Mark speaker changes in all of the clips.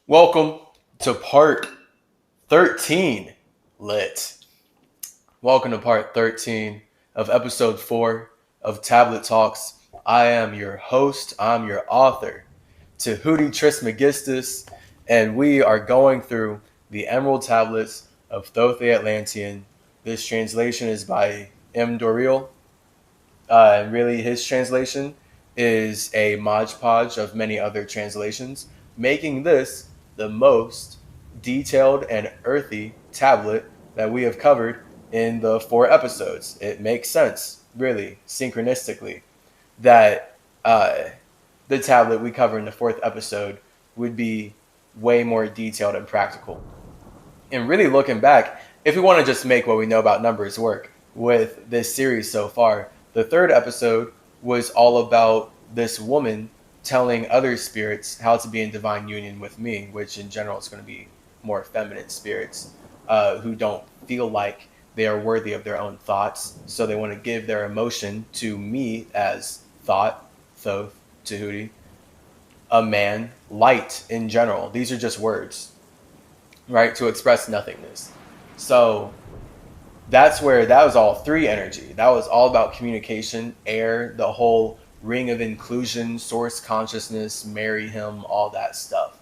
Speaker 1: Welcome to part 13. Lit. Welcome to part 13 of episode 4 of Tablet Talks. I am your host, I'm your author, Tehuti Trismegistus, and we are going through the Emerald Tablets of Thoth the Atlantean. This translation is by Doreal. And really, his translation is a modge podge of many other translations, making this the most detailed and earthy tablet that we have covered in the 4 episodes. It makes sense, really, synchronistically, that the tablet we cover in the 4th episode would be way more detailed and practical. And really looking back, if we want to just make what we know about numbers work with this series so far, the 3rd episode was all about this woman telling other spirits how to be in divine union with me, which in general is going to be more feminine spirits who don't feel like they are worthy of their own thoughts. So they want to give their emotion to me as thought, Thoth, Tehuti, a man, light in general. These are just words, right, to express nothingness. So that's where that was all 3 energy. That was all about communication, air, the whole ring of inclusion, source consciousness, marry him, all that stuff.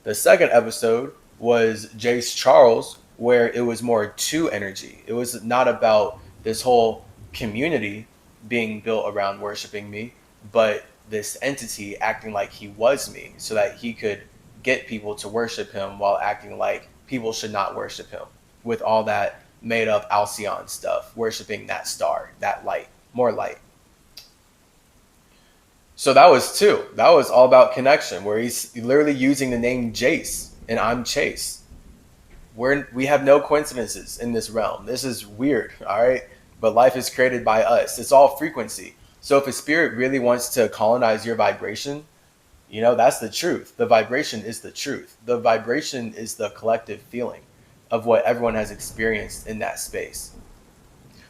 Speaker 1: The 2nd episode was Jace Charles, where it was more 2 energy. It was not about this whole community being built around worshiping me, but this entity acting like he was me so that he could get people to worship him while acting like people should not worship him, with all that made up Alcyon stuff, worshiping that star, that light, more light. So that was 2. That was all about connection, where he's literally using the name Jace, and I'm Chase. We have no coincidences in this realm. This is weird, all right? But life is created by us. It's all frequency. So if a spirit really wants to colonize your vibration, that's the truth. The vibration is the truth. The vibration is the collective feeling of what everyone has experienced in that space.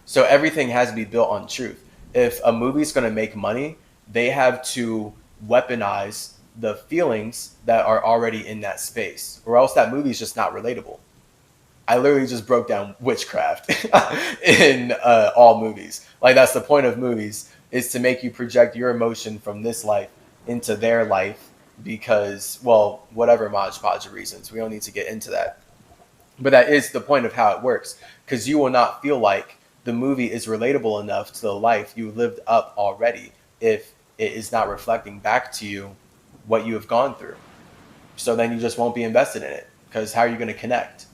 Speaker 1: So everything has to be built on truth. If a movie's going to make money, they have to weaponize the feelings that are already in that space, or else that movie is just not relatable. I literally just broke down witchcraft in all movies. Like, that's the point of movies, is to make you project your emotion from this life into their life because, well, whatever Modge Podge reasons. We don't need to get into that. But that is the point of how it works, because you will not feel like the movie is relatable enough to the life you lived up already if it is not reflecting back to you what you have gone through. So then you just won't be invested in it, because how are you going to connect?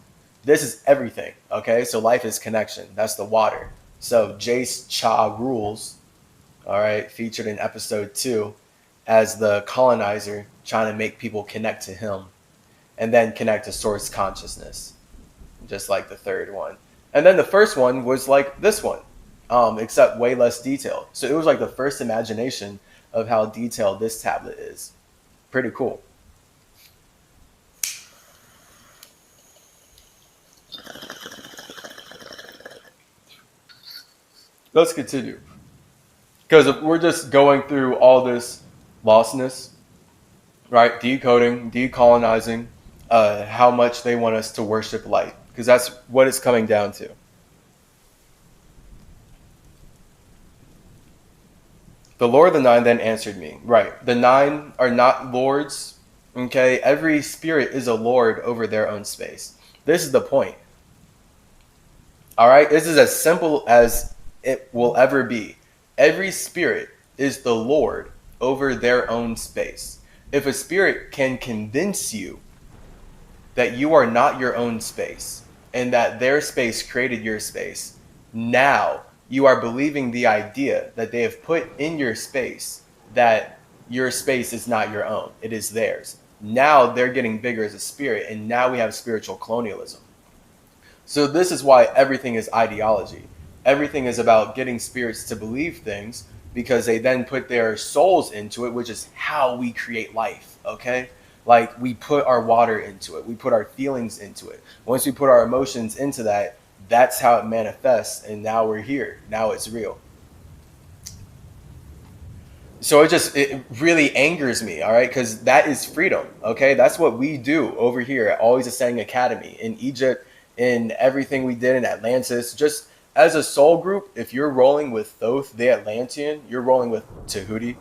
Speaker 1: This is everything, okay? So life is connection. That's the water. So Jace Cha rules, all right, featured in episode 2 as the colonizer trying to make people connect to him and then connect to source consciousness, just like the 3rd one. And then the 1st one was like this one, except way less detailed. So it was like the first imagination of how detailed this tablet is. Pretty cool. Let's continue. Because if we're just going through all this lostness, right? Decoding, decolonizing, how much they want us to worship light. Because that's what it's coming down to. The Lord of the Nine then answered me. Right. The 9 are not lords. Okay. Every spirit is a lord over their own space. This is the point. All right. This is as simple as it will ever be. Every spirit is the lord over their own space. If a spirit can convince you that you are not your own space and that their space created your space, now you are believing the idea that they have put in your space that your space is not your own. It is theirs. Now they're getting bigger as a spirit, and now we have spiritual colonialism. So this is why everything is ideology. Everything is about getting spirits to believe things because they then put their souls into it, which is how we create life, okay? Like, we put our water into it. We put our feelings into it. Once we put our emotions into that, that's how it manifests, and now we're here. Now it's real. So it really angers me, all right, because that is freedom. Okay, that's what we do over here at Always Ascending Academy in Egypt, in everything we did in Atlantis. Just as a soul group, if you're rolling with Thoth the Atlantean, you're rolling with Tehuti,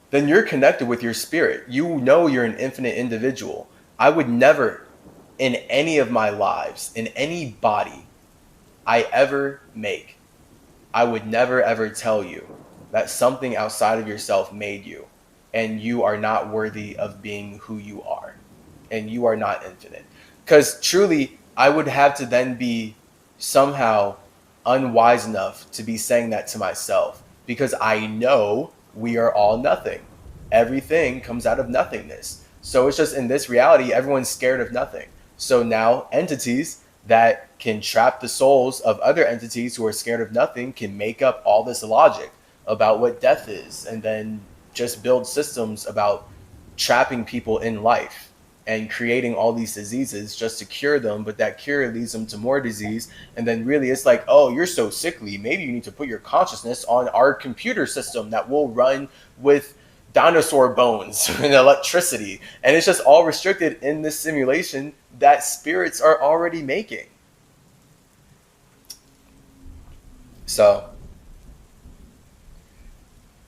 Speaker 1: then you're connected with your spirit. You know you're an infinite individual. I would never, in any of my lives, in any body I ever make, I would never ever tell you that something outside of yourself made you, and you are not worthy of being who you are, and you are not infinite. Because truly, I would have to then be somehow unwise enough to be saying that to myself, because I know we are all nothing. Everything comes out of nothingness. So it's just in this reality, everyone's scared of nothing. So now entities that can trap the souls of other entities who are scared of nothing can make up all this logic about what death is, and then just build systems about trapping people in life and creating all these diseases just to cure them, but that cure leads them to more disease. And then really it's like, oh, you're so sickly, maybe you need to put your consciousness on our computer system that will run with dinosaur bones and electricity. And it's just all restricted in this simulation that spirits are already making. So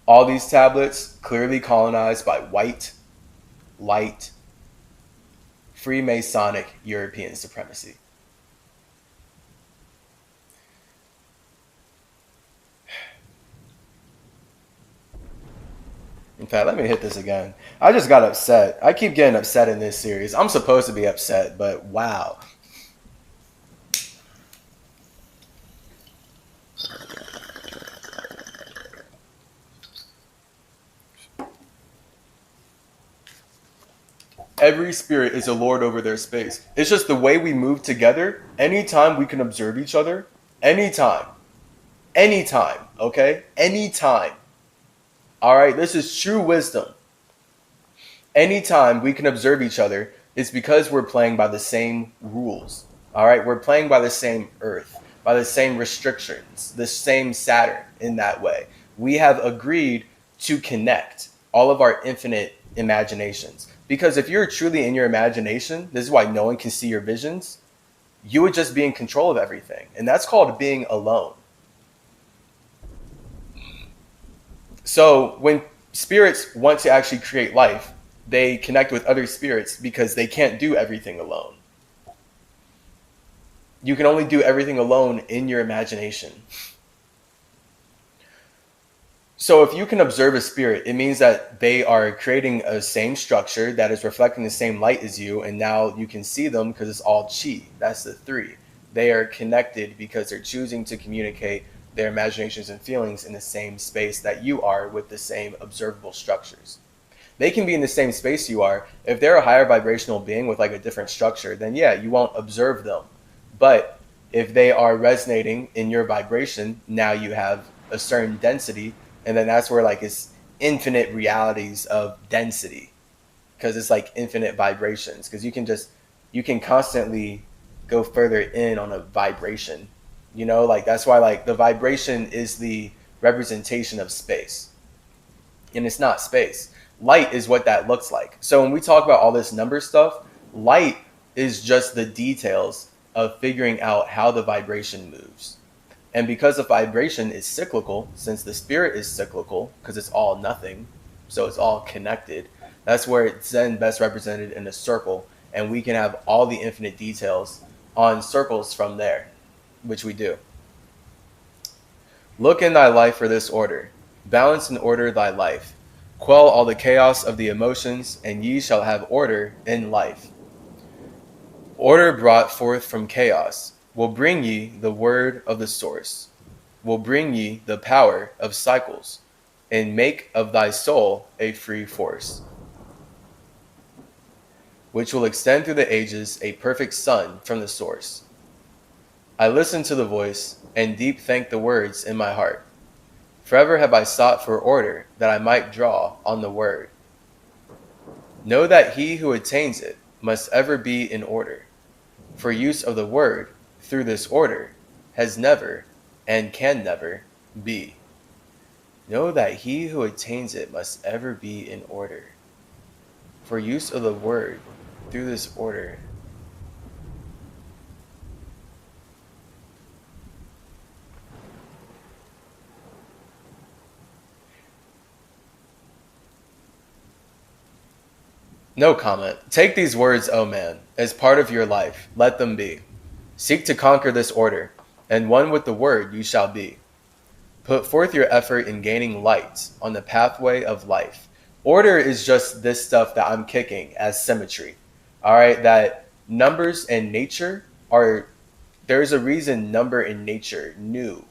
Speaker 1: all these tablets clearly colonized by white, light, Freemasonic European supremacy. In fact, let me hit this again. I just got upset. I keep getting upset in this series. I'm supposed to be upset, but wow. Every spirit is a lord over their space. It's just the way we move together. Anytime we can observe each other, anytime, okay? Anytime. All right, this is true wisdom. Anytime we can observe each other, it's because we're playing by the same rules. All right, we're playing by the same earth, by the same restrictions, the same Saturn in that way. We have agreed to connect all of our infinite imaginations. Because if you're truly in your imagination, this is why no one can see your visions, you would just be in control of everything. And that's called being alone. So when spirits want to actually create life, they connect with other spirits because they can't do everything alone. You can only do everything alone in your imagination. So if you can observe a spirit, it means that they are creating a same structure that is reflecting the same light as you, and now you can see them because it's all chi. That's the 3. They are connected because they're choosing to communicate their imaginations and feelings in the same space that you are with the same observable structures. They can be in the same space you are. If they're a higher vibrational being with like a different structure, then yeah, you won't observe them. But if they are resonating in your vibration, now you have a certain density. And then that's where like it's infinite realities of density, because it's like infinite vibrations, because you can constantly go further in on a vibration, like that's why like the vibration is the representation of space, and it's not space. Light is what that looks like. So when we talk about all this number stuff, light is just the details of figuring out how the vibration moves. And because the vibration is cyclical, since the spirit is cyclical, because it's all nothing, so it's all connected, that's where it's then best represented in a circle. And we can have all the infinite details on circles from there, which we do. Look in thy life for this order. Balance and order thy life. Quell all the chaos of the emotions, and ye shall have order in life. Order brought forth from chaos will bring ye the word of the source, will bring ye the power of cycles, and make of thy soul a free force, which will extend through the ages a perfect sun from the source. I listen to the voice, and deep thank the words in my heart. Forever have I sought for order, that I might draw on the word. Know that he who attains it must ever be in order, for use of the word through this order has never and can never be. Know that he who attains it must ever be in order. For use of the word through this order. No comment. Take these words, O man, as part of your life. Let them be. Seek to conquer this order, and one with the word you shall be. Put forth your effort in gaining light on the pathway of life. Order is just this stuff that I'm kicking as symmetry. All right, that numbers and nature are, there's a reason number in nature, new.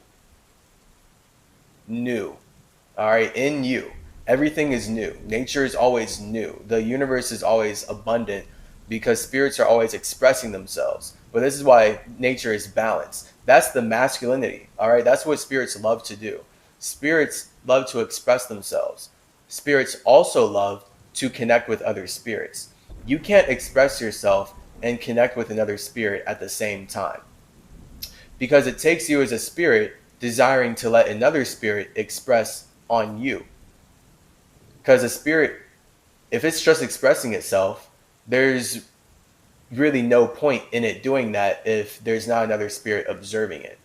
Speaker 1: All right, in you. Everything is new. Nature is always new. The universe is always abundant because spirits are always expressing themselves. But this is why nature is balanced. That's the masculinity. All right, that's what spirits love to do. Spirits love to express themselves. Spirits also love to connect with other spirits. You can't express yourself and connect with another spirit at the same time because it takes you as a spirit desiring to let another spirit express on you. Because a spirit, if it's just expressing itself, there's really no point in it doing that if there's not another spirit observing it.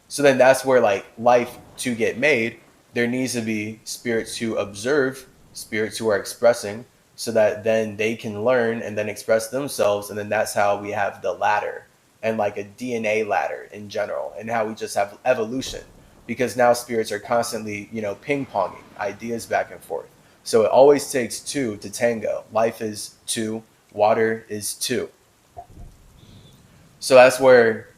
Speaker 1: So then that's where, like, life to get made, there needs to be spirits who observe, spirits who are expressing, so that then they can learn and then express themselves. And then that's how we have the ladder and like a DNA ladder in general, and how we just have evolution, because now spirits are constantly, ping-ponging ideas back and forth. So it always takes two to tango. Life is two, water is two. So that's where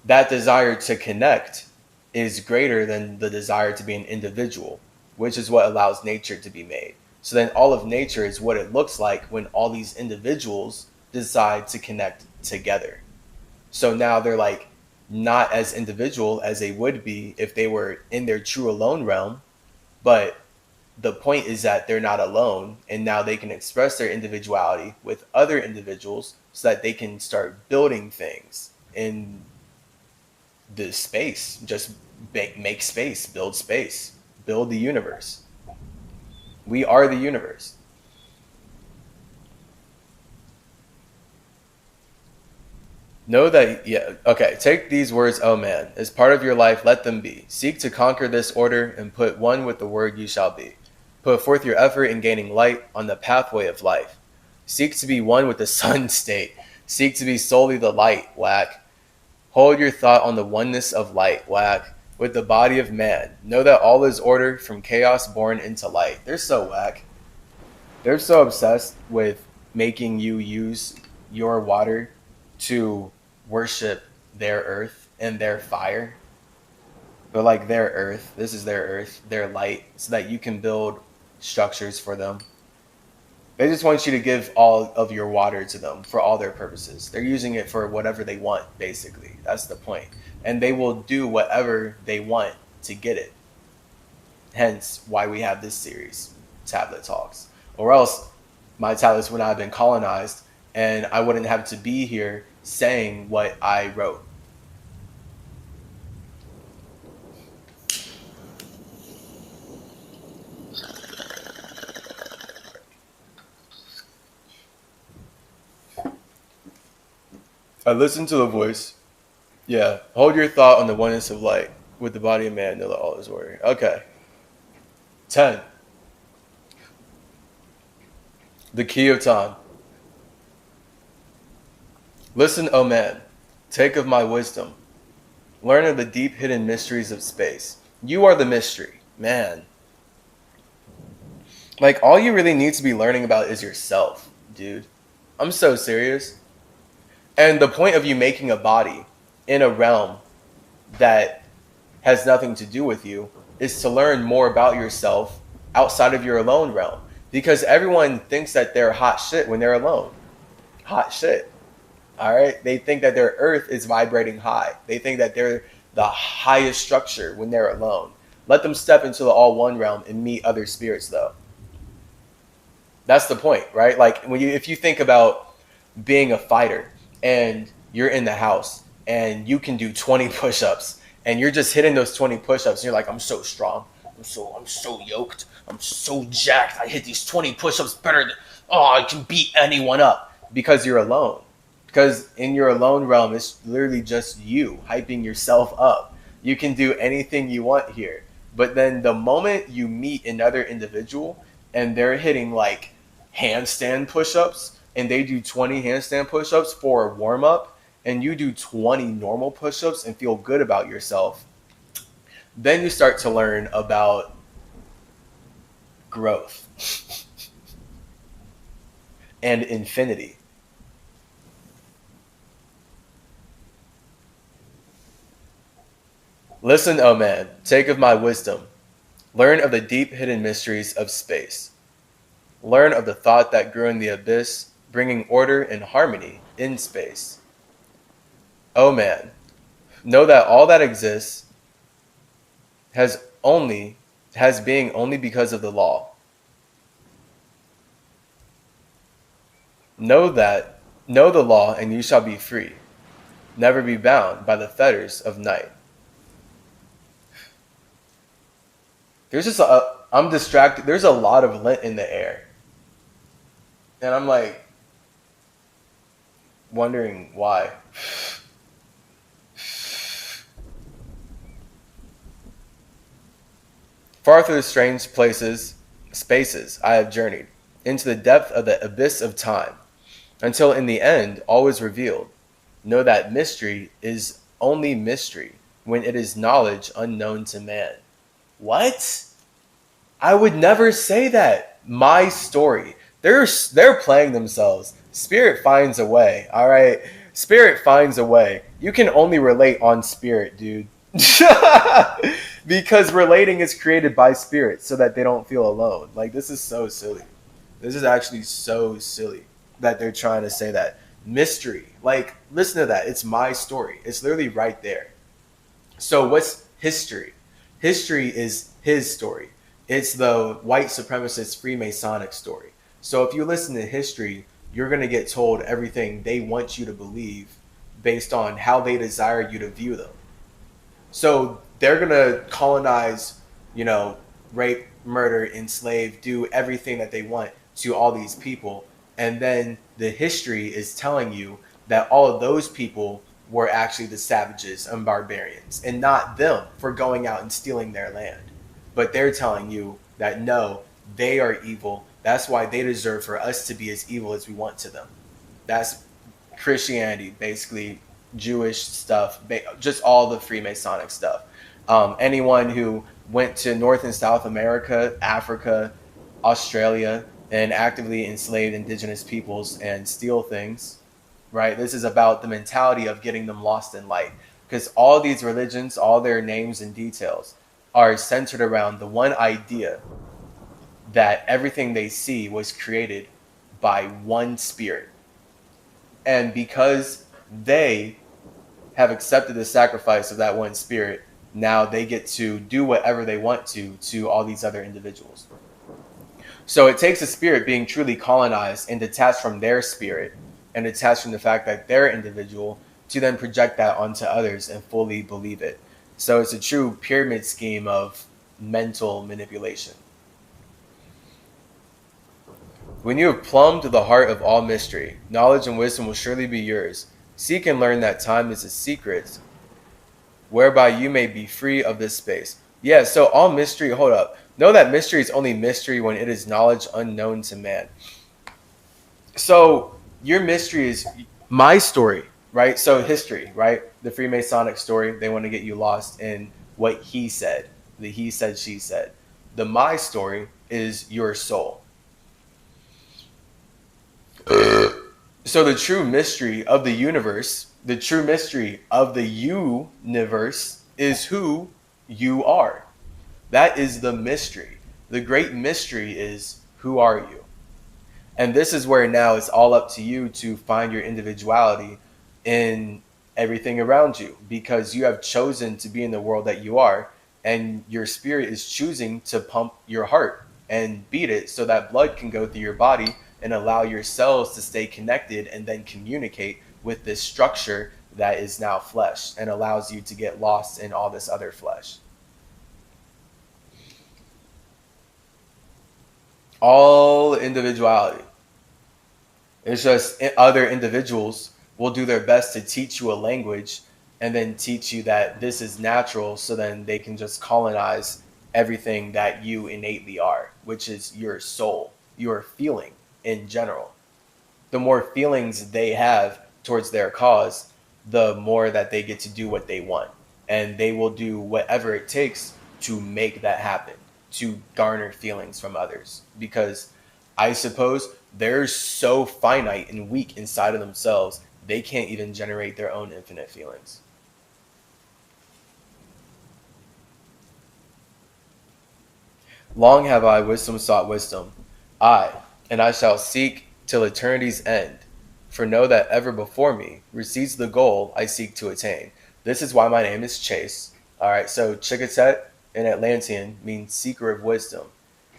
Speaker 1: that desire to connect is greater than the desire to be an individual, which is what allows nature to be made. So then all of nature is what it looks like when all these individuals decide to connect together. So now they're like not as individual as they would be if they were in their true alone realm, but the point is that they're not alone, and now they can express their individuality with other individuals so that they can start building things in the space. Just make space, build the universe. We are the universe. Know that, take these words, O man, as part of your life, let them be. Seek to conquer this order and put one with the word you shall be. Put forth your effort in gaining light on the pathway of life. Seek to be one with the sun state. Seek to be solely the light, whack. Hold your thought on the oneness of light, whack, with the body of man. Know that all is order from chaos born into light. They're so whack. They're so obsessed with making you use your water to worship their earth and their fire. But like their earth, this is their earth, their light, so that you can build structures for them. They just want you to give all of your water to them for all their purposes. They're using it for whatever they want, basically. That's the point. And they will do whatever they want to get it. Hence why we have this series, Tablet Talks. Or else my tablets would not have been colonized, and I wouldn't have to be here saying what I wrote. I listened to the voice. Yeah. Hold your thought on the oneness of light with the body of man, know that all is order. Okay. 10. The key of time. Listen, O man, take of my wisdom. Learn of the deep hidden mysteries of space. You are the mystery, man. Like, all you really need to be learning about is yourself, dude. I'm so serious. And the point of you making a body in a realm that has nothing to do with you is to learn more about yourself outside of your alone realm. Because everyone thinks that they're hot shit when they're alone. Hot shit. All right? They think that their earth is vibrating high. They think that they're the highest structure when they're alone. Let them step into the all one realm and meet other spirits, though. That's the point, right? Like, if you think about being a fighter and you're in the house and you can do 20 push-ups and you're just hitting those 20 push-ups and you're like, I'm so strong. I'm so yoked. I'm so jacked. I hit these 20 push-ups better than I can beat anyone up because you're alone. Because in your alone realm, it's literally just you hyping yourself up. You can do anything you want here. But then the moment you meet another individual and they're hitting like handstand push-ups and they do 20 handstand push-ups for a warm-up and you do 20 normal push-ups and feel good about yourself, then you start to learn about growth and infinity. Listen, O man, take of my wisdom. Learn of the deep hidden mysteries of space. Learn of the thought that grew in the abyss, bringing order and harmony in space. O man, know that all that exists has being only because of the law. Know the law, and you shall be free. Never be bound by the fetters of night. I'm distracted. There's a lot of lint in the air. And I'm like wondering why. Far through strange spaces I have journeyed, into the depth of the abyss of time, until in the end all is revealed. Know that mystery is only mystery when it is knowledge unknown to man. What? I would never say that. My story. They're playing themselves. Spirit finds a way. All right. Spirit finds a way. You can only relate on spirit, dude. Because relating is created by spirit so that they don't feel alone. Like, this is so silly. This is actually so silly that they're trying to say that. Mystery. Like, listen to that. It's my story. It's literally right there. So what's history? History is his story. It's the white supremacist Freemasonic story. So if you listen to history, you're going to get told everything they want you to believe based on how they desire you to view them. So they're going to colonize, rape, murder, enslave, do everything that they want to all these people. And then the history is telling you that all of those people were actually the savages and barbarians and not them for going out and stealing their land. But they're telling you that no, they are evil. That's why they deserve for us to be as evil as we want to them. That's Christianity, basically Jewish stuff, just all the Freemasonic stuff. Anyone who went to North and South America, Africa, Australia, and actively enslaved indigenous peoples and steal things, right? This is about the mentality of getting them lost in light. Because all these religions, all their names and details are centered around the one idea that everything they see was created by one spirit. And because they have accepted the sacrifice of that one spirit, now they get to do whatever they want to all these other individuals. So it takes a spirit being truly colonized and detached from their spirit and detached from the fact that they're individual to then project that onto others and fully believe it. So it's a true pyramid scheme of mental manipulation. When you have plumbed the heart of all mystery, knowledge and wisdom will surely be yours. Seek and learn that time is a secret, whereby you may be free of this space. Yeah, so all mystery, hold up. Know that mystery is only mystery when it is knowledge unknown to man. So your mystery is my story, right? So history, right? The Freemasonic story, they want to get you lost in what he said, the he said, she said. The my story is your soul. So the true mystery of the universe, the true mystery of the universe is who you are. That is the mystery. The great mystery is, who are you? And this is where now it's all up to you to find your individuality in everything around you, because you have chosen to be in the world that you are, and your spirit is choosing to pump your heart and beat it so that blood can go through your body and allow your cells to stay connected and then communicate with this structure that is now flesh and allows you to get lost in all this other flesh. All individuality. It's just other individuals will do their best to teach you a language and then teach you that this is natural so then they can just colonize everything that you innately are, which is your soul, your feeling in general. The more feelings they have towards their cause, the more that they get to do what they want. And they will do whatever it takes to make that happen, to garner feelings from others. Because I suppose they're so finite and weak inside of themselves, they can't even generate their own infinite feelings. Long have I, wisdom, sought wisdom. I, and I shall seek till eternity's end. For know that ever before me recedes the goal I seek to attain. This is why my name is Chase. All right, so Chickatet in Atlantean means seeker of wisdom.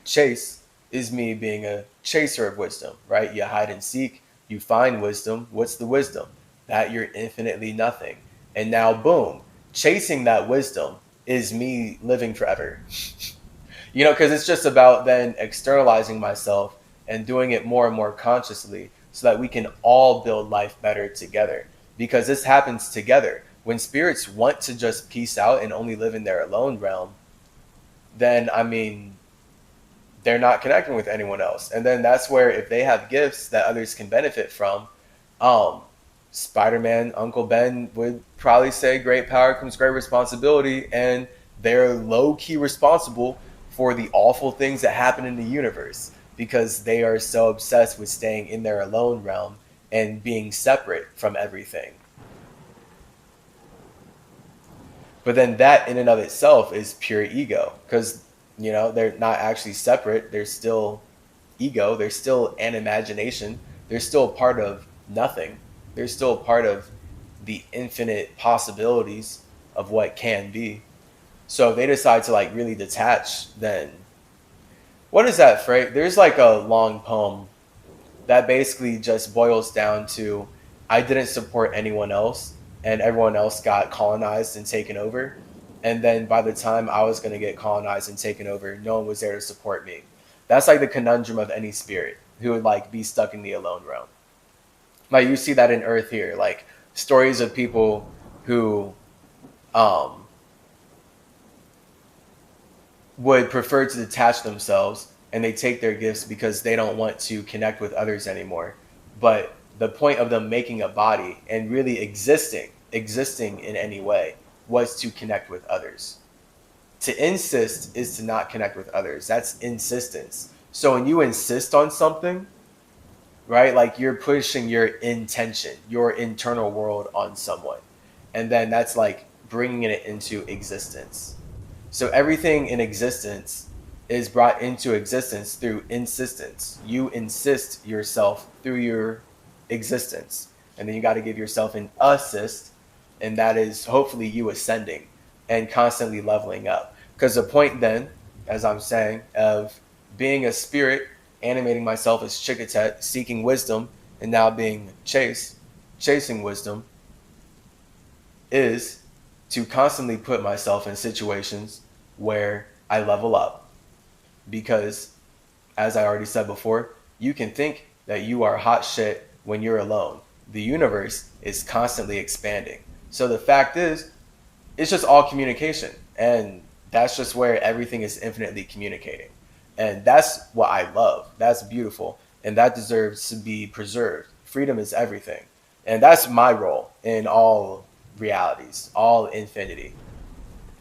Speaker 1: Chase is me being a chaser of wisdom, right? You hide and seek, you find wisdom. What's the wisdom? That you're infinitely nothing. And now, boom, chasing that wisdom is me living forever. Because it's just about then externalizing myself and doing it more and more consciously so that we can all build life better together. Because this happens together. When spirits want to just peace out and only live in their alone realm, then, I mean, they're not connecting with anyone else. And then that's where if they have gifts that others can benefit from, um, Spider-Man, Uncle Ben would probably say great power comes great responsibility, and they're low-key responsible for the awful things that happen in the universe because they are so obsessed with staying in their alone realm and being separate from everything. But then that in and of itself is pure ego because, they're not actually separate. They're still ego. They're still an imagination. They're still part of nothing. They're still part of the infinite possibilities of what can be. So if they decide to like really detach, then what is that phrase? There's like a long poem that basically just boils down to I didn't support anyone else and everyone else got colonized and taken over. And then by the time I was going to get colonized and taken over, no one was there to support me. That's like the conundrum of any spirit who would like be stuck in the alone realm. Like you see that in Earth here, like stories of people who um, would prefer to detach themselves and they take their gifts because they don't want to connect with others anymore. But the point of them making a body and really existing in any way was to connect with others. To insist is to not connect with others. That's insistence. So when you insist on something, right, like you're pushing your intention, your internal world on someone. And then that's like bringing it into existence. So everything in existence is brought into existence through insistence. You insist yourself through your existence. And then you got to give yourself an assist, and that is hopefully you ascending and constantly leveling up. Because the point then, as I'm saying, of being a spirit, animating myself as Chikatet, seeking wisdom, and now being chasing wisdom, is to constantly put myself in situations where I level up. Because, as I already said before, you can think that you are hot shit when you're alone. The universe is constantly expanding. So the fact is, it's just all communication. And that's just where everything is infinitely communicating. And that's what I love. That's beautiful. And that deserves to be preserved. Freedom is everything. And that's my role in all realities, all infinity,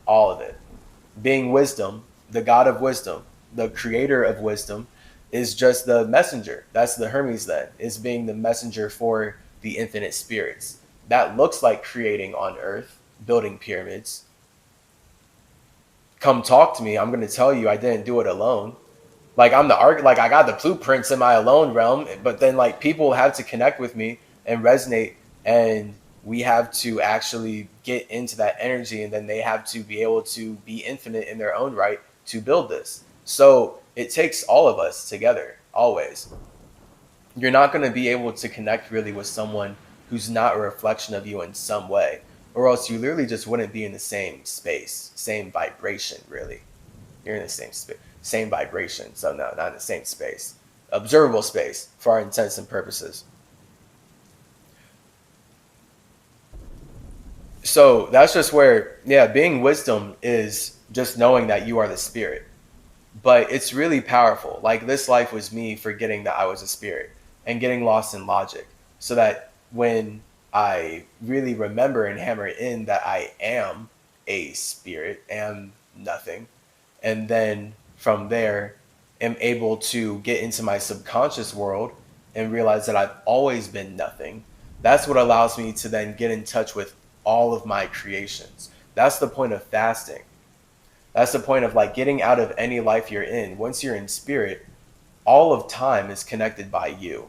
Speaker 1: all of it. Being wisdom, the God of wisdom, the creator of wisdom, is just the messenger. That's the Hermes then, is being the messenger for the infinite spirits. That looks like creating on earth, building pyramids. Come talk to me. I'm going to tell you I didn't do it alone. Like I'm the like I got the blueprints in my alone realm, but then like people have to connect with me and resonate, and we have to actually get into that energy, and then they have to be able to be infinite in their own right to build this. So it takes all of us together, always. You're not going to be able to connect really with someone who's not a reflection of you in some way, or else you literally just wouldn't be in the same space, same vibration, really. You're in the same space. same vibration. So no, not in the same space. Observable space for our intents and purposes. So that's just where, yeah, being wisdom is just knowing that you are the spirit. But it's really powerful. Like this life was me forgetting that I was a spirit and getting lost in logic. So that when I really remember and hammer in that I am a spirit, am nothing, and then from there am able to get into my subconscious world and realize that I've always been nothing. That's what allows me to then get in touch with all of my creations. That's the point of fasting. That's the point of like getting out of any life you're in. Once you're in spirit, all of time is connected by you.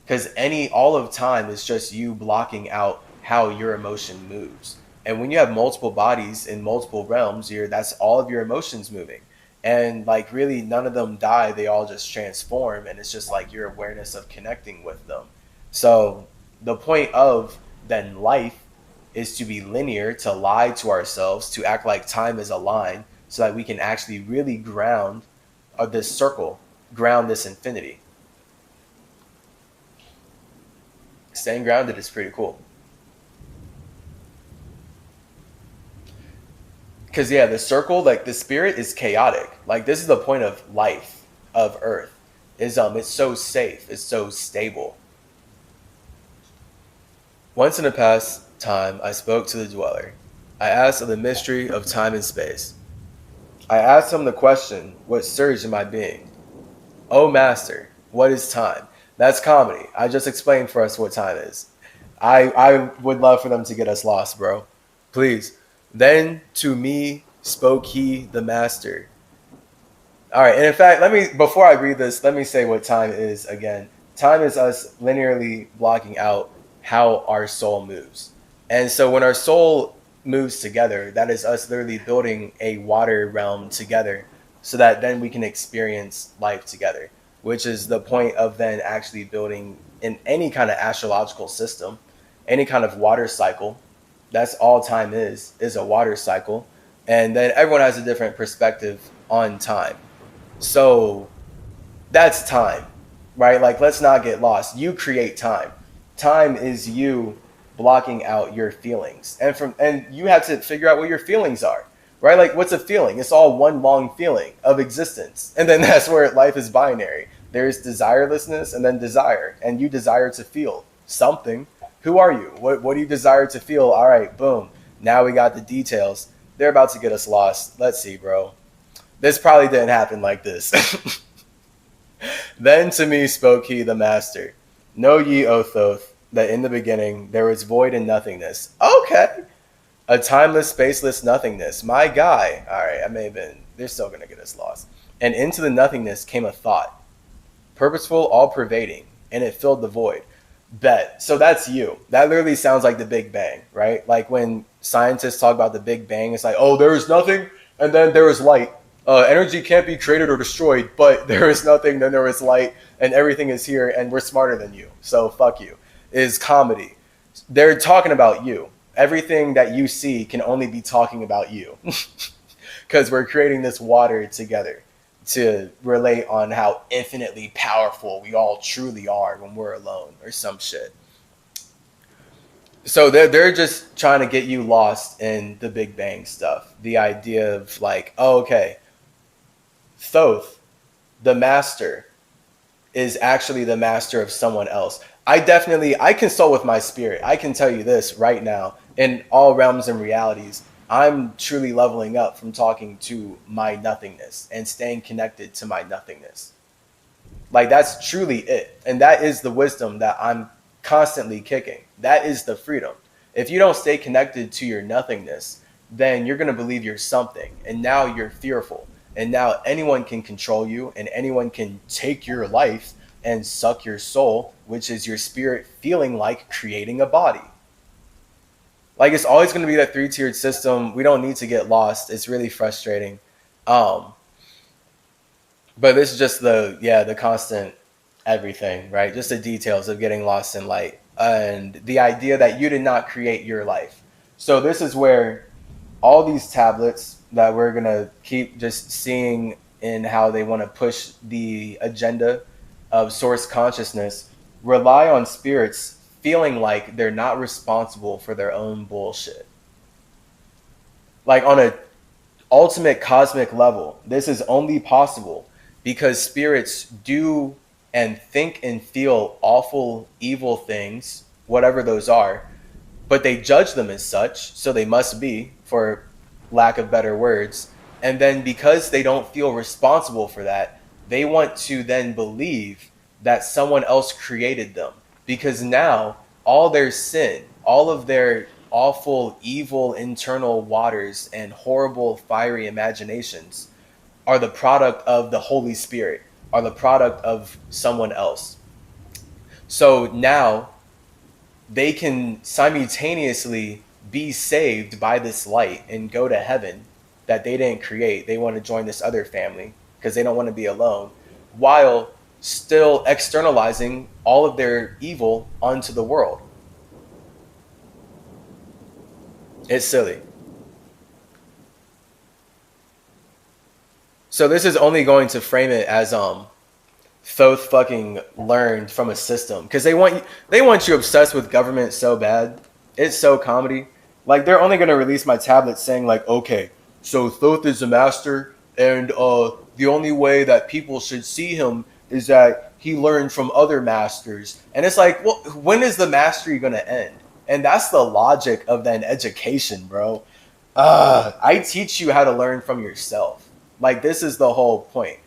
Speaker 1: Because all of time is just you blocking out how your emotion moves. And when you have multiple bodies in multiple realms, that's all of your emotions moving. And like really none of them die, they all just transform, and it's just like your awareness of connecting with them. So the point of then life is to be linear, to lie to ourselves, to act like time is a line, so that we can actually really ground this circle, ground this infinity. Staying grounded is pretty cool. Because yeah, the circle, like the spirit is chaotic. Like this is the point of life, of Earth. Is it's so safe, it's so stable. Once in a past time, I spoke to the dweller. I asked of the mystery of time and space. I asked him the question, what surged in my being? Oh, master, what is time? That's comedy. I just explained for us what time is. I would love for them to get us lost, bro. Please. Then to me spoke he, the master. All right, and in fact, before I read this, let me say what time is again. Time is us linearly blocking out how our soul moves. And so when our soul moves together, that is us literally building a water realm together so that then we can experience life together, which is the point of then actually building in any kind of astrological system, any kind of water cycle. That's all time is a water cycle. And then everyone has a different perspective on time. So that's time, right? Like, let's not get lost. You create time. Time is you blocking out your feelings. And you have to figure out what your feelings are, right? Like, what's a feeling? It's all one long feeling of existence. And then that's where life is binary. There's desirelessness and then desire. And you desire to feel something. Who are you? What do you desire to feel? All right, boom. Now we got the details. They're about to get us lost. Let's see, bro. This probably didn't happen like this. Then to me spoke he, the master. Know ye, O Thoth, that in the beginning there was void and nothingness. Okay. A timeless, spaceless nothingness. My guy. All right, they're still going to get us lost. And into the nothingness came a thought. Purposeful, all-pervading. And it filled the void. Bet. So that's you. That literally sounds like the Big Bang, right? Like when scientists talk about the Big Bang, it's like, oh, there is nothing, and then there is light. Energy can't be created or destroyed, but there is nothing, then there is light, and everything is here, and we're smarter than you. So fuck you. Is comedy. They're talking about you. Everything that you see can only be talking about you. Because we're creating this water together to relate on how infinitely powerful we all truly are when we're alone or some shit. So they're just trying to get you lost in the Big Bang stuff. The idea of like, oh, okay, Thoth, the master, is actually the master of someone else. I consult with my spirit. I can tell you this right now, in all realms and realities, I'm truly leveling up from talking to my nothingness and staying connected to my nothingness. Like, that's truly it. And that is the wisdom that I'm constantly kicking. That is the freedom. If you don't stay connected to your nothingness, then you're going to believe you're something. And now you're fearful. And now anyone can control you, and anyone can take your life and suck your soul, which is your spirit feeling like creating a body. Like, it's always going to be that three-tiered system. We don't need to get lost. It's really frustrating. But this is just the constant everything, right? Just the details of getting lost in light. And the idea that you did not create your life. So this is where all these tablets that we're going to keep just seeing in how they want to push the agenda of source consciousness rely on spirits feeling like they're not responsible for their own bullshit. Like on a ultimate cosmic level, this is only possible because spirits do and think and feel awful, evil things, whatever those are, but they judge them as such, so they must be, for lack of better words. And then because they don't feel responsible for that, they want to then believe that someone else created them. Because now all their sin, all of their awful, evil internal waters and horrible, fiery imaginations are the product of the Holy Spirit, are the product of someone else. So now they can simultaneously be saved by this light and go to heaven that they didn't create. They want to join this other family because they don't want to be alone, while still externalizing all of their evil onto the world. It's silly. So this is only going to frame it as Thoth fucking learned from a system, because they want you obsessed with government so bad. It's so comedy. Like, they're only going to release my tablet saying like, okay, so Thoth is a master, and the only way that people should see him is that he learned from other masters. And it's like, well, when is the mastery going to end? And that's the logic of then education, bro. I teach you how to learn from yourself. Like, this is the whole point.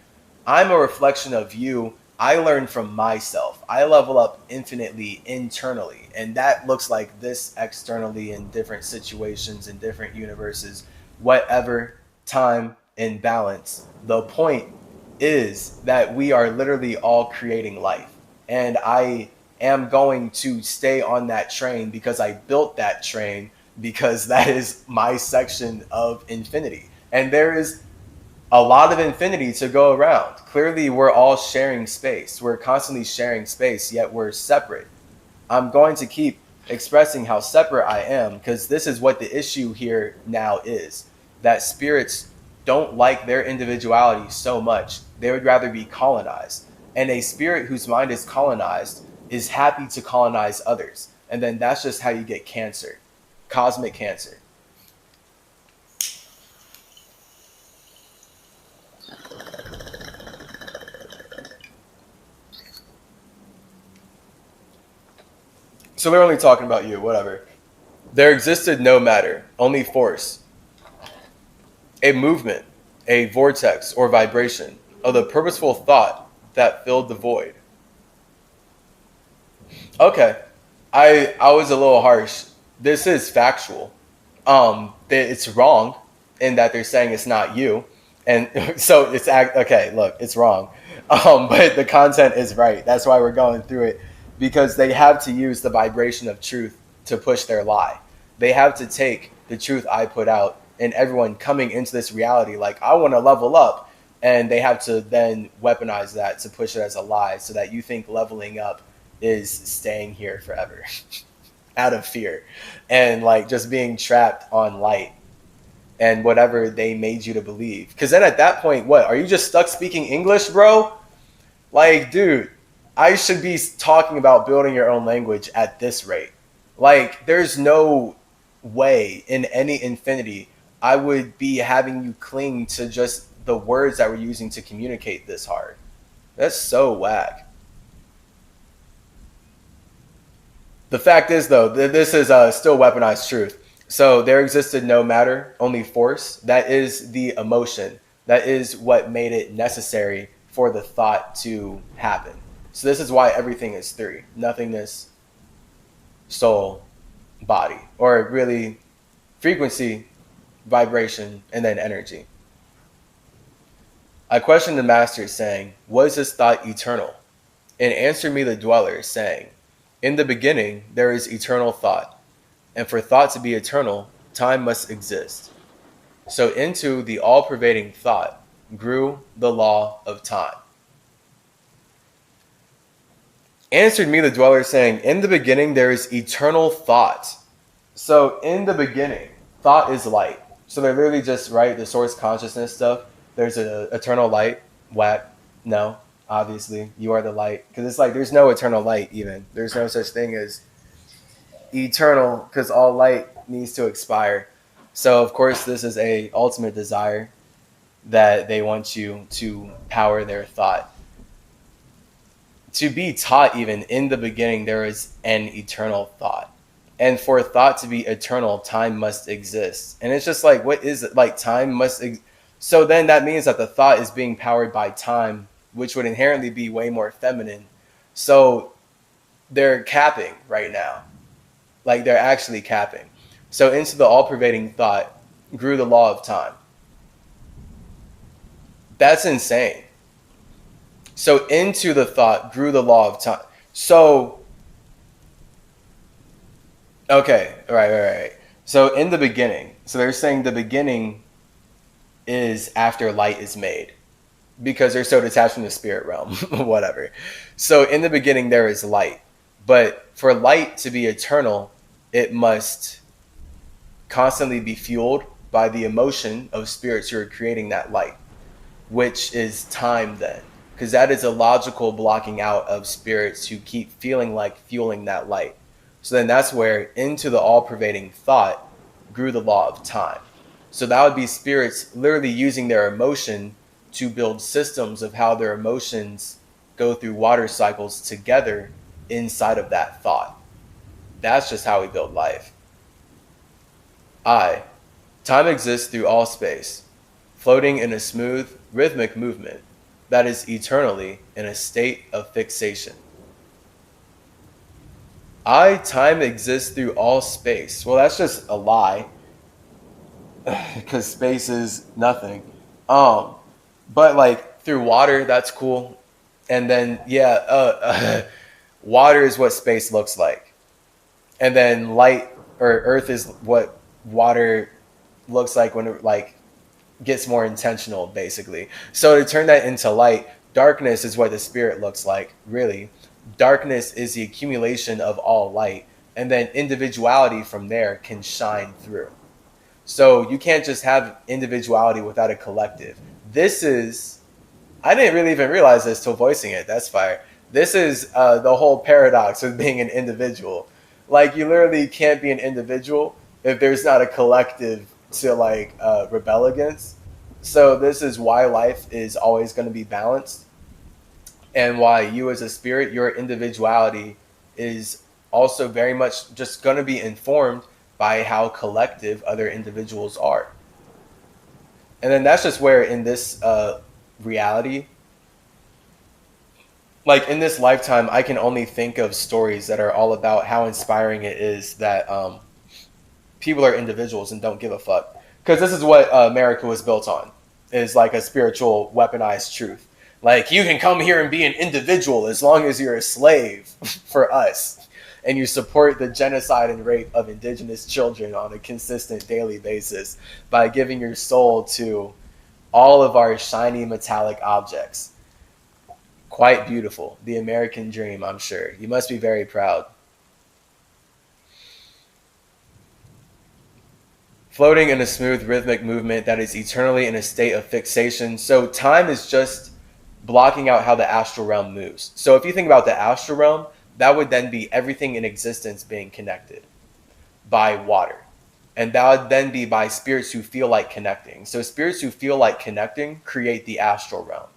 Speaker 1: I'm a reflection of you. I learn from myself. I level up infinitely internally. And that looks like this externally in different situations, in different universes, whatever, time, and balance. The point is that we are literally all creating life. And I am going to stay on that train because I built that train, because that is my section of infinity. And there is a lot of infinity to go around. Clearly, we're all sharing space. We're constantly sharing space, yet we're separate. I'm going to keep expressing how separate I am, because this is what the issue here now is. That spirits don't like their individuality so much. They would rather be colonized. And a spirit whose mind is colonized is happy to colonize others. And then that's just how you get cancer. Cosmic cancer. So they're only talking about you, whatever. There existed no matter, only force. A movement, a vortex or vibration of the purposeful thought that filled the void. Okay, I was a little harsh. This is factual. It's wrong in that they're saying it's not you, and so it's okay. Look, it's wrong, but the content is right. That's why we're going through it, because they have to use the vibration of truth to push their lie. They have to take the truth I put out and everyone coming into this reality like, I want to level up, and they have to then weaponize that to push it as a lie, so that you think leveling up is staying here forever out of fear and like just being trapped on light and whatever they made you to believe. Because then at that point, what, are you just stuck speaking English, bro? Like, dude, I should be talking about building your own language at this rate. Like, there's no way in any infinity I would be having you cling to just the words that we're using to communicate this hard. That's so whack. The fact is, though, this is still weaponized truth. So there existed no matter, only force. That is the emotion. That is what made it necessary for the thought to happen. So this is why everything is three: nothingness, soul, body, or really frequency, vibration, and then energy. I questioned the master, saying, was this thought eternal? And answered me the dweller, saying, in the beginning there is eternal thought, and for thought to be eternal, time must exist. So into the all-pervading thought grew the law of time. Answered me the dweller, saying, in the beginning there is eternal thought. So in the beginning, thought is light. So they're literally just, right, the source consciousness stuff. there's a eternal light. Whack. No, obviously you are the light, because it's like there's no eternal light. Even there's no such thing as eternal, because all light needs to expire. So of course this is a ultimate desire that they want you to power their thought. To be taught, even in the beginning, there is an eternal thought. And for thought to be eternal, time must exist. And it's just like, what is it? Like, time must so then that means that the thought is being powered by time, which would inherently be way more feminine. So they're capping right now. Like, they're actually capping. So into the all-pervading thought grew the law of time. That's insane. So into the thought grew the law of time. So, okay, right. So in the beginning, so they're saying the beginning is after light is made, because they're so detached from the spirit realm, whatever. So in the beginning there is light, but for light to be eternal, it must constantly be fueled by the emotion of spirits who are creating that light, which is time then. Because that is a logical blocking out of spirits who keep feeling like fueling that light. So then that's where into the all-pervading thought grew the law of time. So that would be spirits literally using their emotion to build systems of how their emotions go through water cycles together inside of that thought. That's just how we build life. Time exists through all space, floating in a smooth, rhythmic movement that is eternally in a state of fixation. Time exists through all space. Well, that's just a lie, because space is nothing. But like through water, that's cool. And then water is what space looks like, and then light or earth is what water looks like when it like gets more intentional, basically. So to turn that into light, darkness is what the spirit looks like, really. Darkness is the accumulation of all light, and then individuality from there can shine through. So you can't just have individuality without a collective. I didn't really even realize this till voicing it. That's fire. This is the whole paradox of being an individual. Like, you literally can't be an individual if there's not a collective to rebel against. So this is why life is always going to be balanced, and why you as a spirit, your individuality is also very much just going to be informed by how collective other individuals are. And then that's just where in this reality, like in this lifetime, I can only think of stories that are all about how inspiring it is that people are individuals and don't give a fuck. Because this is what America was built on, is like a spiritual weaponized truth. Like, you can come here and be an individual as long as you're a slave for us, and you support the genocide and rape of indigenous children on a consistent daily basis by giving your soul to all of our shiny metallic objects. Quite beautiful. The American dream, I'm sure. You must be very proud. Floating in a smooth rhythmic movement that is eternally in a state of fixation. So time is just blocking out how the astral realm moves. So if you think about the astral realm, that would then be everything in existence being connected by water. And that would then be by spirits who feel like connecting. So spirits who feel like connecting create the astral realm.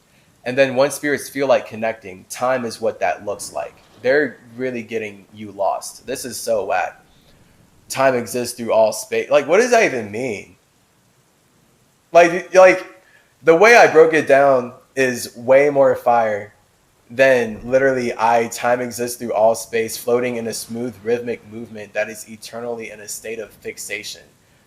Speaker 1: And then once spirits feel like connecting, time is what that looks like. They're really getting you lost. This is so whack. Time exists through all space. Like, what does that even mean? Like the way I broke it down is way more fire than literally time exists through all space, floating in a smooth rhythmic movement that is eternally in a state of fixation.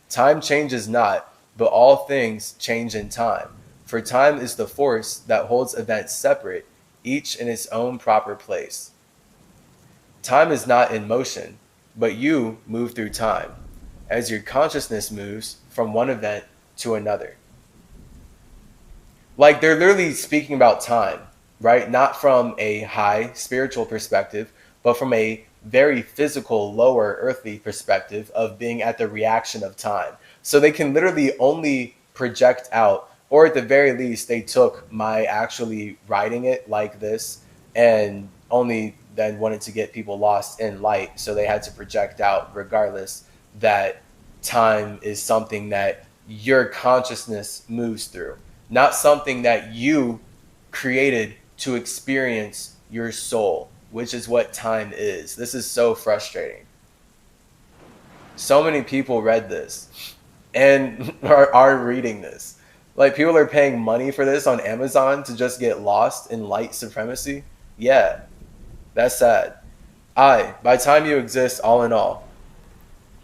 Speaker 1: Time changes not, but all things change in time. For time is the force that holds events separate, each in its own proper place. Time is not in motion, but you move through time as your consciousness moves from one event to another. Like, they're literally speaking about time, right? Not from a high spiritual perspective, but from a very physical, lower earthly perspective of being at the reaction of time. So they can literally only project out Or at the very least, they took my actually writing it like this and only then wanted to get people lost in light. So they had to project out, regardless, that time is something that your consciousness moves through, not something that you created to experience your soul, which is what time is. This is so frustrating. So many people read this and are reading this. Like, people are paying money for this on Amazon to just get lost in light supremacy. Yeah, that's sad. By time you exist, all in all,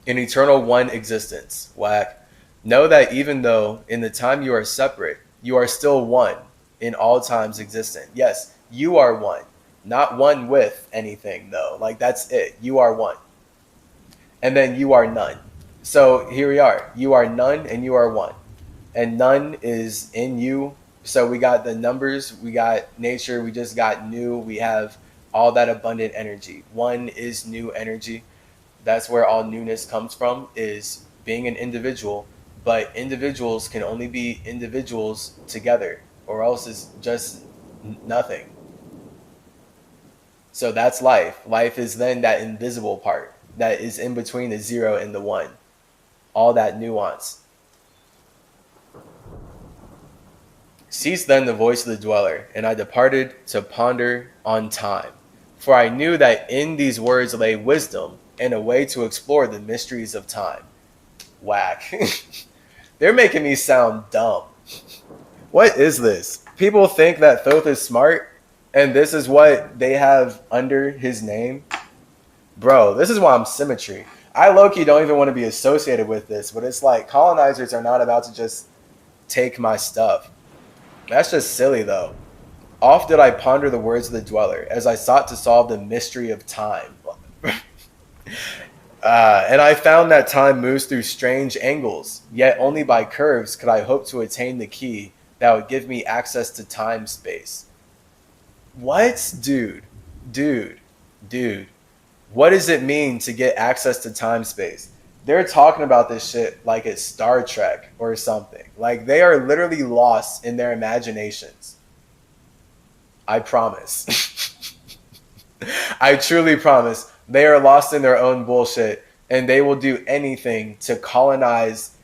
Speaker 1: in eternal one existence, whack, know that even though in the time you are separate, you are still one in all times existent. Yes, you are one. Not one with anything, though. Like, that's it. You are one. And then you are none. So here we are. You are none and you are one. And none is in you. So we got the numbers, we got nature, we just got new. We have all that abundant energy. One is new energy. That's where all newness comes from, is being an individual. But individuals can only be individuals together, or else it's just nothing. So that's life. Life is then that invisible part that is in between the zero and the one. All that nuance. Ceased then the voice of the dweller, and I departed to ponder on time. For I knew that in these words lay wisdom and a way to explore the mysteries of time. Whack. They're making me sound dumb. What is this? People think that Thoth is smart, and this is what they have under his name? Bro, this is why I'm symmetry. I low-key don't even want to be associated with this, but it's like, colonizers are not about to just take my stuff. That's just silly, though. Oft did I ponder the words of the dweller, as I sought to solve the mystery of time. And I found that time moves through strange angles, yet only by curves could I hope to attain the key that would give me access to time-space. What? Dude. What does it mean to get access to time-space? They're talking about this shit like it's Star Trek or something. Like, they are literally lost in their imaginations. I promise. I truly promise. They are lost in their own bullshit, and they will do anything to colonize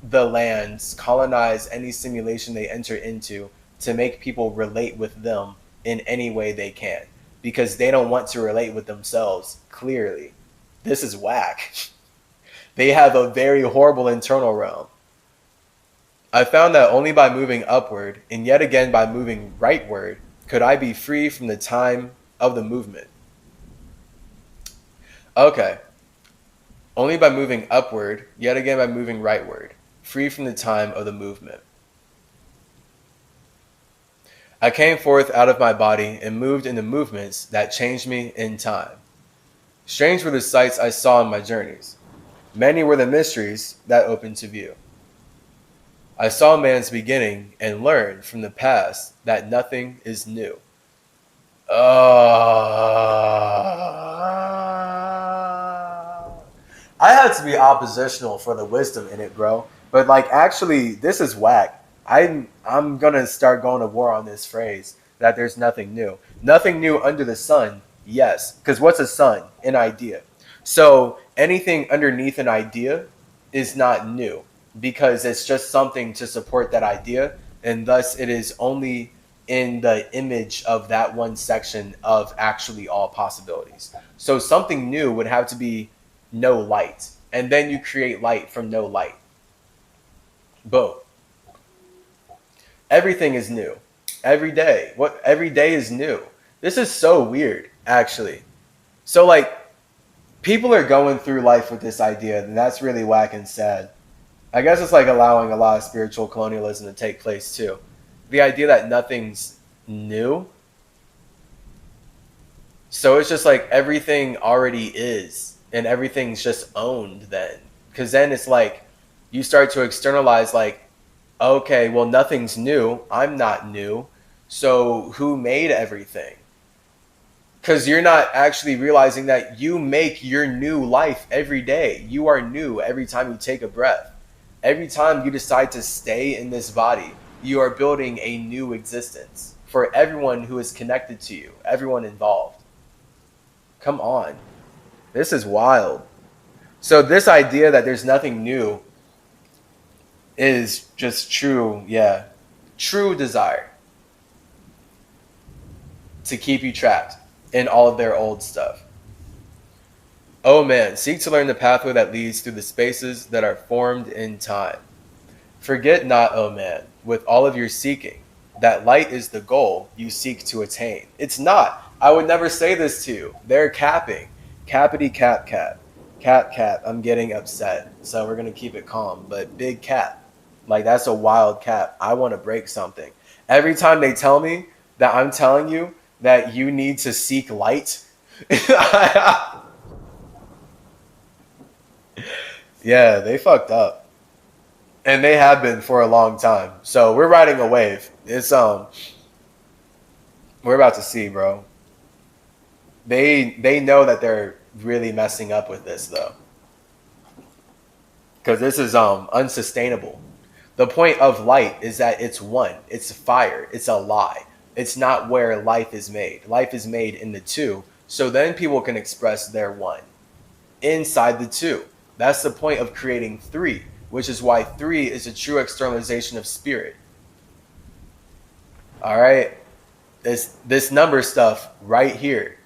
Speaker 1: the lands, colonize any simulation they enter into, to make people relate with them in any way they can, because they don't want to relate with themselves, clearly. This is whack. They have a very horrible internal realm. I found that only by moving upward, and yet again by moving rightward, could I be free from the time of the movement. Okay. Only by moving upward, yet again by moving rightward, free from the time of the movement. I came forth out of my body and moved in the movements that changed me in time. Strange were the sights I saw in my journeys. Many were the mysteries that opened to view. I saw man's beginning and learned from the past that nothing is new. I had to be oppositional for the wisdom in it, bro. But like, actually, this is whack. I'm gonna start going to war on this phrase that there's nothing new. Nothing new under the sun, yes. Because what's a sun? An idea. So anything underneath an idea is not new, because it's just something to support that idea, and thus it is only in the image of that one section of actually all possibilities. So something new would have to be no light, and then you create light from no light. Boom. Everything is new. Every day. Every day is new. This is so weird, actually. So like, people are going through life with this idea, and that's really whack and sad. I guess it's like allowing a lot of spiritual colonialism to take place too. The idea that nothing's new. So it's just like everything already is, and everything's just owned then. Because then it's like you start to externalize, like, okay, well, nothing's new. I'm not new. So who made everything? Because you're not actually realizing that you make your new life every day. You are new every time you take a breath. Every time you decide to stay in this body, you are building a new existence for everyone who is connected to you, everyone involved. Come on. This is wild. So this idea that there's nothing new is just true, true desire to keep you trapped in all of their old stuff. Oh man, seek to learn the pathway that leads through the spaces that are formed in time. Forget not, oh man, with all of your seeking, that light is the goal you seek to attain. It's not. I would never say this to you. They're capping. Cappity cap cap. Cap cap. I'm getting upset. So we're going to keep it calm. But big cap. Like, that's a wild cap. I want to break something. Every time they tell me that I'm telling you that you need to seek light. Yeah, they fucked up. And they have been for a long time. So we're riding a wave. It's we're about to see, bro. They know that they're really messing up with this though. Because this is unsustainable. The point of light is that it's one. It's fire. It's a lie. It's not where life is made. Life is made in the two. So then people can express their one inside the two. That's the point of creating three, which is why three is a true externalization of spirit. All right? This number stuff right here.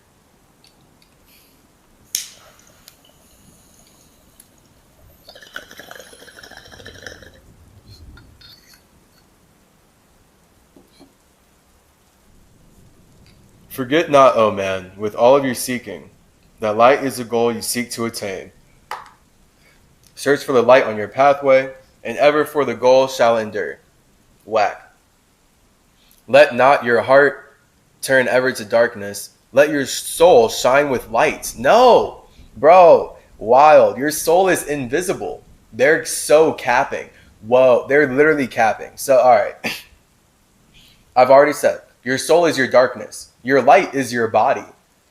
Speaker 1: Forget not, O man, with all of your seeking, that light is the goal you seek to attain. Search for the light on your pathway, and ever for the goal shall endure. Whack. Let not your heart turn ever to darkness. Let your soul shine with light. No, bro, wild. Your soul is invisible. They're so capping. Whoa, they're literally capping. So, all right. I've already said, your soul is your darkness. Your light is your body.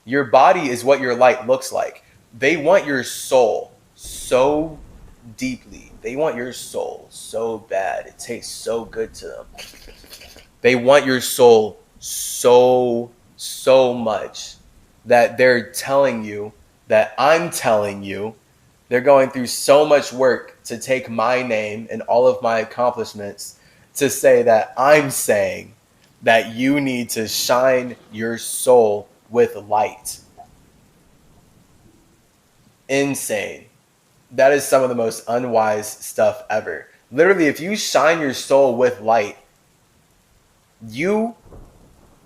Speaker 1: Your body is what your light looks like. They want your soul so deeply. They want your soul so bad. It tastes so good to them. They want your soul so much that they're telling you that I'm telling you. They're going through so much work to take my name and all of my accomplishments to say that I'm saying that you need to shine your soul with light. Insane. That is some of the most unwise stuff ever. Literally, if you shine your soul with light, you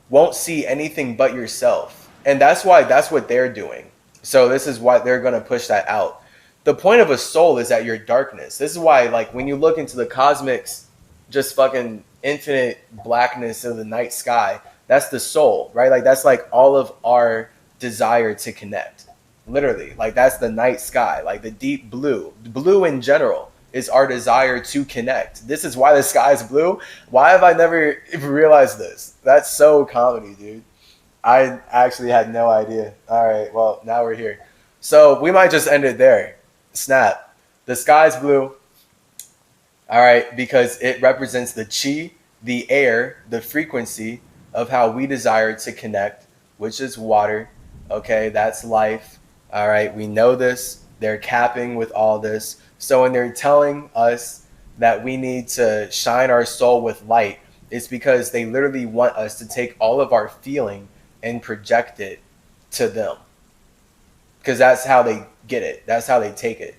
Speaker 1: won't see anything but yourself. And that's what they're doing. So this is why they're going to push that out. The point of a soul is that your darkness. This is why, like, when you look into the cosmics, just fucking infinite blackness of the night sky, that's the soul, right? Like, that's like all of our desire to connect. Literally, like, that's the night sky, like the deep blue. Blue in general is our desire to connect. This is why the sky is blue. Why have I never realized this? That's so comedy, dude. I actually had no idea. All right, well, now we're here. So we might just end it there. Snap. The sky's blue. All right, because it represents the chi, the air, the frequency of how we desire to connect, which is water. Okay, that's life. All right, we know this. They're capping with all this. So when they're telling us that we need to shine our soul with light, it's because they literally want us to take all of our feeling and project it to them. Because that's how they get it. That's how they take it,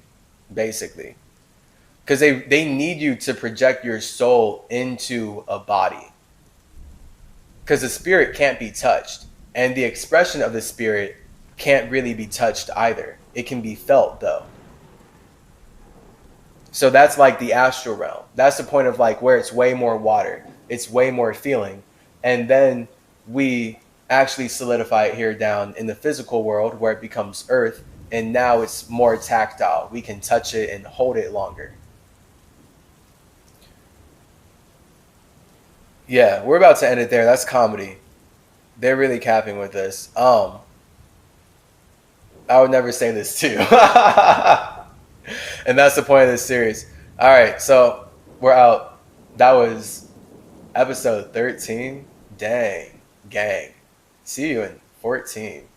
Speaker 1: basically. Because they need you to project your soul into a body. Because the spirit can't be touched. And the expression of the spirit can't really be touched either. It can be felt, though. So that's like the astral realm. That's the point of, like, where it's way more water. It's way more feeling. And then we actually solidify it here down in the physical world where it becomes earth. And now it's more tactile. We can touch it and hold it longer. Yeah, we're about to end it there. That's comedy. They're really capping with this. I would never say this too. And that's the point of this series. All right, so we're out. That was Episode 13. Dang. Gang. See you in 14.